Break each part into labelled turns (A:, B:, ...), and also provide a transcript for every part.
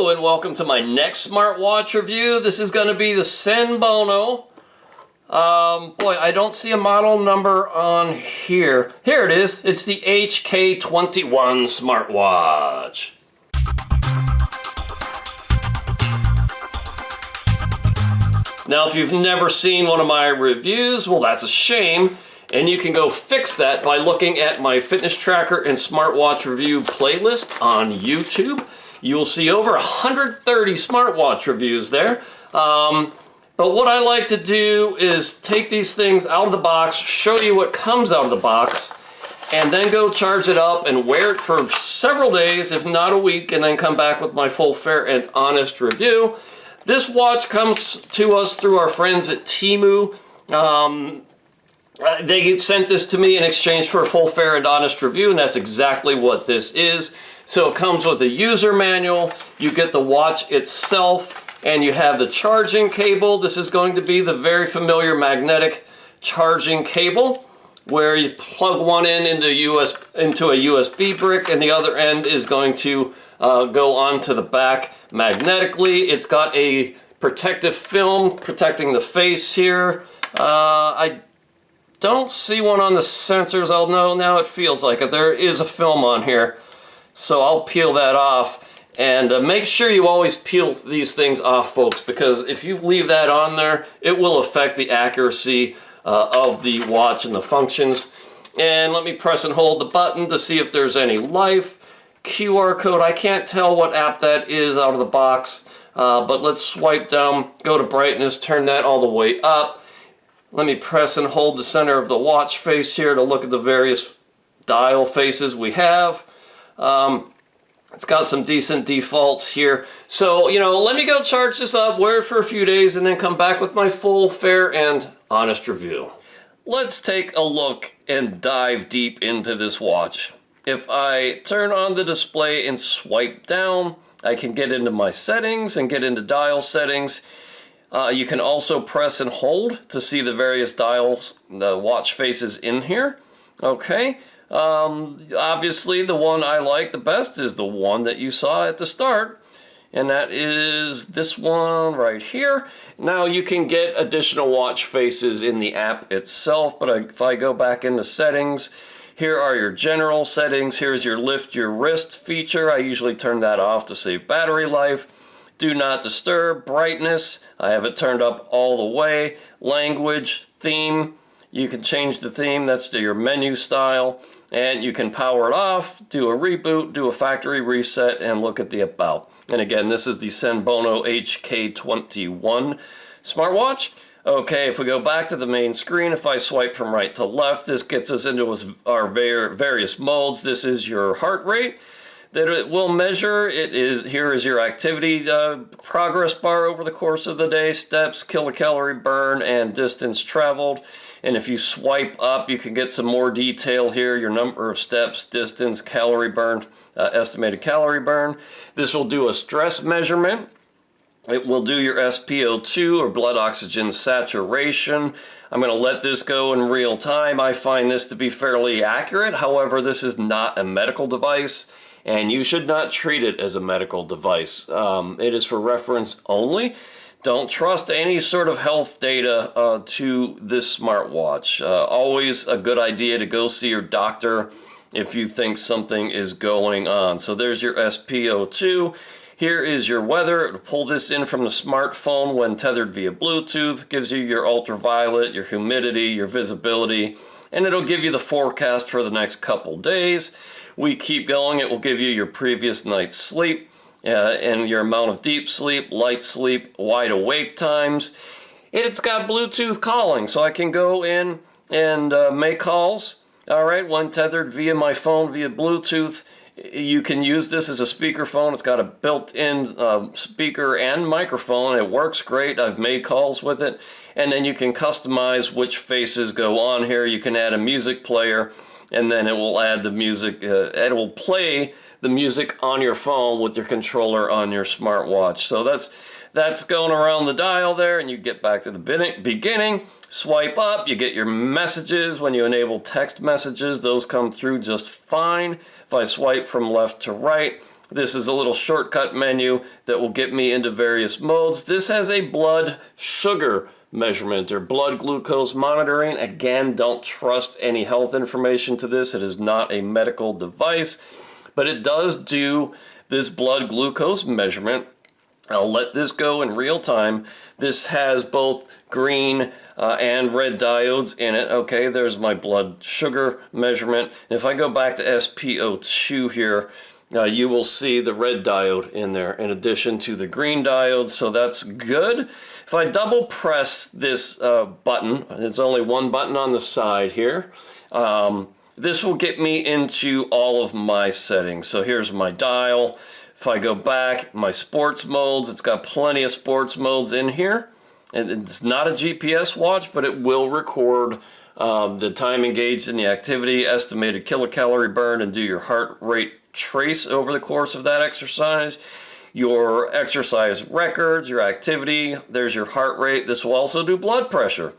A: Hello and welcome to my next smartwatch review. This is going to be the Senbono. Boy, I don't see a model number on here. Here it is. It's the HK21 Smartwatch. Now, if you've never seen one of my reviews, well, that's a shame. And you can go fix that by looking at my fitness tracker and smartwatch review playlist on YouTube. You'll see over 130 smartwatch reviews there. But what I like to do is take these things out of the box, show you what comes out of the box, and then go charge it up and wear it for several days, if not a week, and then come back with my full, fair, and honest review. This watch comes to us through our friends at Temu. They sent this to me in exchange for a full, fair, and honest review, and that's exactly what this is. So it comes with a user manual, you get the watch itself, and you have the charging cable. This is going to be the very familiar magnetic charging cable, where you plug one end into a USB brick, and the other end is going to go onto the back magnetically. It's got a protective film protecting the face here. I don't see one on the sensors. I'll know now, it feels like it. There is a film on here, so I'll peel that off. And make sure you always peel these things off, folks, because if you leave that on there, it will affect the accuracy of the watch and the functions. And let me press and hold the button to see if there's any life. QR code, I can't tell what app that is out of the box, but let's swipe down, go to brightness, turn that all the way up. Let me press and hold the center of the watch face here to look at the various dial faces we have. It's got some decent defaults here. So, let me go charge this up, wear it for a few days, and then come back with my full, fair, and honest review. Let's take a look and dive deep into this watch. If I turn on the display and swipe down, I can get into my settings and get into dial settings. You can also press and hold to see the various dials, the watch faces in here. Okay. Obviously the one I like the best is the one that you saw at the start, and that is this one right here. Now you can get additional watch faces in the app itself, but if I go back into settings, here are your general settings. Here's your lift your wrist feature. I usually turn that off to save battery life. Do not disturb, brightness, I have it turned up all the way. Language, theme, you can change the theme, that's to your menu style. And you can power it off, do a reboot, do a factory reset, and look at the about. And again, this is the Senbono HK21 smartwatch. Okay, if we go back to the main screen, if I swipe from right to left, this gets us into our various modes. This is your heart rate that it will measure. Here is your activity progress bar over the course of the day, steps, kilocalorie burn, and distance traveled. And if you swipe up, you can get some more detail here, your number of steps, distance, calorie burn, estimated calorie burn. This will do a stress measurement. It will do your SpO2 or blood oxygen saturation. I'm going to let this go in real time. I find this to be fairly accurate. However, this is not a medical device, and you should not treat it as a medical device. It is for reference only. Don't trust any sort of health data to this smartwatch. Always a good idea to go see your doctor if you think something is going on. So there's your SpO2. Here is your weather. It'll pull this in from the smartphone when tethered via Bluetooth. Gives you your ultraviolet, your humidity, your visibility, and it'll give you the forecast for the next couple days. We keep going. It will give you your previous night's sleep and your amount of deep sleep, light sleep, wide awake times. And it's got Bluetooth calling, so I can go in and make calls. All right, when tethered via my phone via Bluetooth. You can use this as a speakerphone. It's got a built-in speaker and microphone. It works great. I've made calls with it. And then you can customize which faces go on here. You can add a music player, and then it will add the music. It will play the music on your phone with your controller on your smartwatch. So that's going around the dial there, and you get back to the beginning. Swipe up, you get your messages. When you enable text messages, those come through just fine. If I swipe from left to right, This is a little shortcut menu that will get me into various modes. This has a blood sugar measurement or blood glucose monitoring. Again, don't trust any health information to this. It is not a medical device, but it does do this blood glucose measurement. I'll let this go in real time. This has both green and red diodes in it. Okay, there's my blood sugar measurement. And if I go back to SpO2 here, you will see the red diode in there in addition to the green diode, so that's good. If I double press this button, it's only one button on the side here, this will get me into all of my settings. So here's my dial. If I go back, my sports modes, it's got plenty of sports modes in here. And it's not a GPS watch, but it will record the time engaged in the activity, estimated kilocalorie burn, and do your heart rate trace over the course of that exercise, your exercise records, your activity, there's your heart rate. This will also do blood pressure.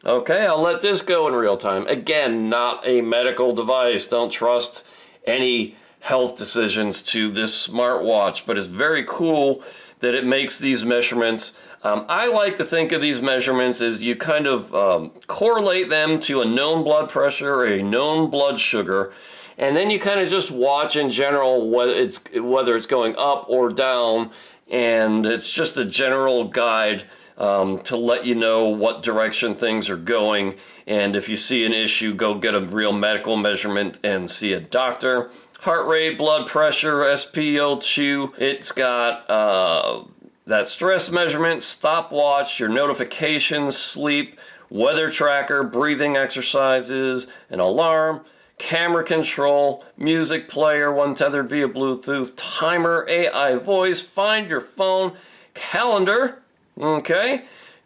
A: Okay, I'll let this go in real time. Again, not a medical device. Don't trust any health decisions to this smartwatch, but it's very cool that it makes these measurements. I like to think of these measurements as you kind of correlate them to a known blood pressure or a known blood sugar, and then you kind of just watch in general whether it's going up or down, and it's just a general guide to let you know what direction things are going. And if you see an issue, go get a real medical measurement and see a doctor. Heart rate, blood pressure, SpO2. It's got that stress measurement, stopwatch, your notifications, sleep, weather tracker, breathing exercises, an alarm, camera control, music player, one tethered via Bluetooth, timer, AI voice, find your phone, calendar, okay,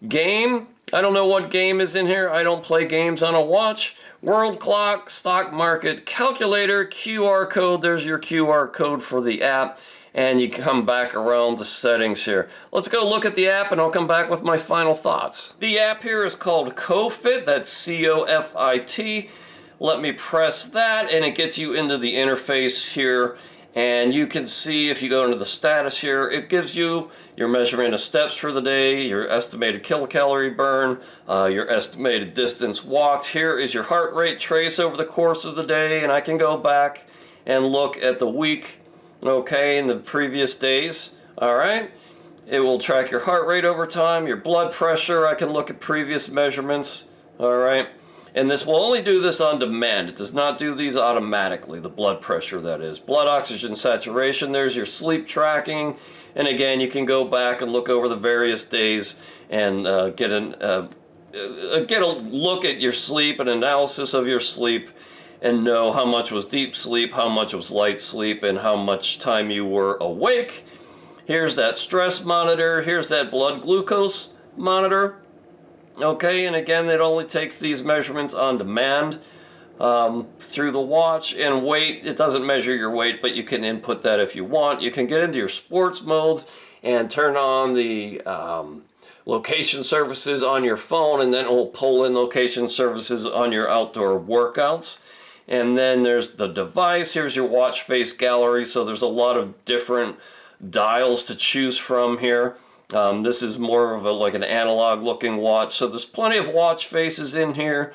A: game. I don't know what game is in here. I don't play games on a watch. World clock, stock market, calculator, QR code. There's your QR code for the app. And you come back around to settings here. Let's go look at the app and I'll come back with my final thoughts. The app here is called CoFit. That's C-O-F-I-T. Let me press that and it gets you into the interface here. And you can see if you go into the status here, it gives you your measurement of steps for the day, your estimated kilocalorie burn, your estimated distance walked. Here is your heart rate trace over the course of the day, and I can go back and look at the week, okay, in the previous days. All right. It will track your heart rate over time, your blood pressure. I can look at previous measurements. All right. And this will only do this on demand. It does not do these automatically, the blood pressure, that is. Blood oxygen saturation, there's your sleep tracking. And again, you can go back and look over the various days and get a look at your sleep, an analysis of your sleep, and know how much was deep sleep, how much was light sleep, and how much time you were awake. Here's that stress monitor. Here's that blood glucose monitor. Okay, and again, it only takes these measurements on demand through the watch. And weight, it doesn't measure your weight, but you can input that if you want. You can get into your sports modes and turn on the location services on your phone, and then it will pull in location services on your outdoor workouts. And then there's the device. Here's your watch face gallery. So there's a lot of different dials to choose from here. This is more of like an analog looking watch, so there's plenty of watch faces in here.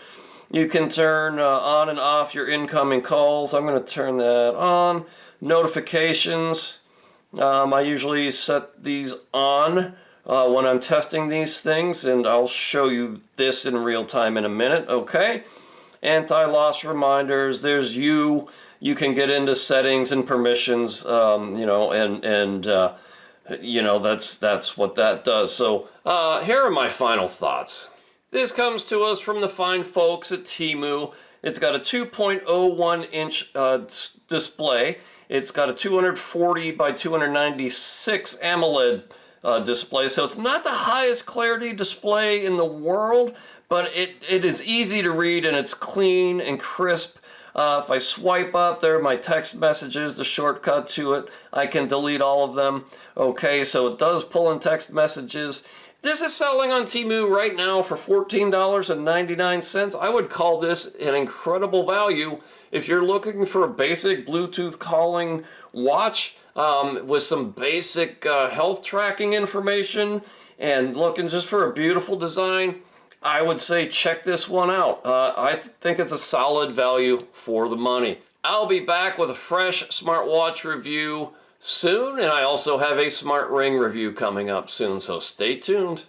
A: You can turn on and off your incoming calls. I'm going to turn that on. Notifications, I usually set these on when I'm testing these things, and I'll show you this in real time in a minute. Okay, anti-loss reminders, there's you can get into settings and permissions, you know, you know, that's what that does. So here are my final thoughts. This comes to us from the fine folks at Temu. It's got a 2.01 inch display. It's got a 240 by 296 AMOLED display, so it's not the highest clarity display in the world, but it is easy to read and it's clean and crisp. If I swipe up, there are my text messages, the shortcut to it. I can delete all of them. Okay, so it does pull in text messages. This is selling on Temu right now for $14.99. I would call this an incredible value. If you're looking for a basic Bluetooth calling watch, with some basic health tracking information and looking just for a beautiful design, I would say check this one out. I think it's a solid value for the money. I'll be back with a fresh smartwatch review soon, and I also have a smart ring review coming up soon, so stay tuned.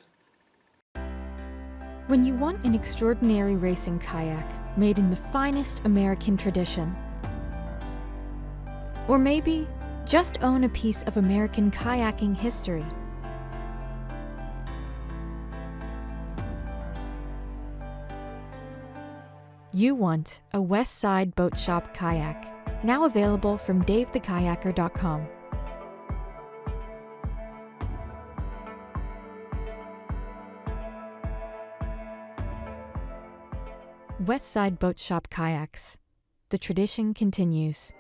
B: When you want an extraordinary racing kayak made in the finest American tradition, or maybe just own a piece of American kayaking history, you want a West Side Boat Shop kayak, now available from davethekayaker.com. West Side Boat Shop kayaks. The tradition continues.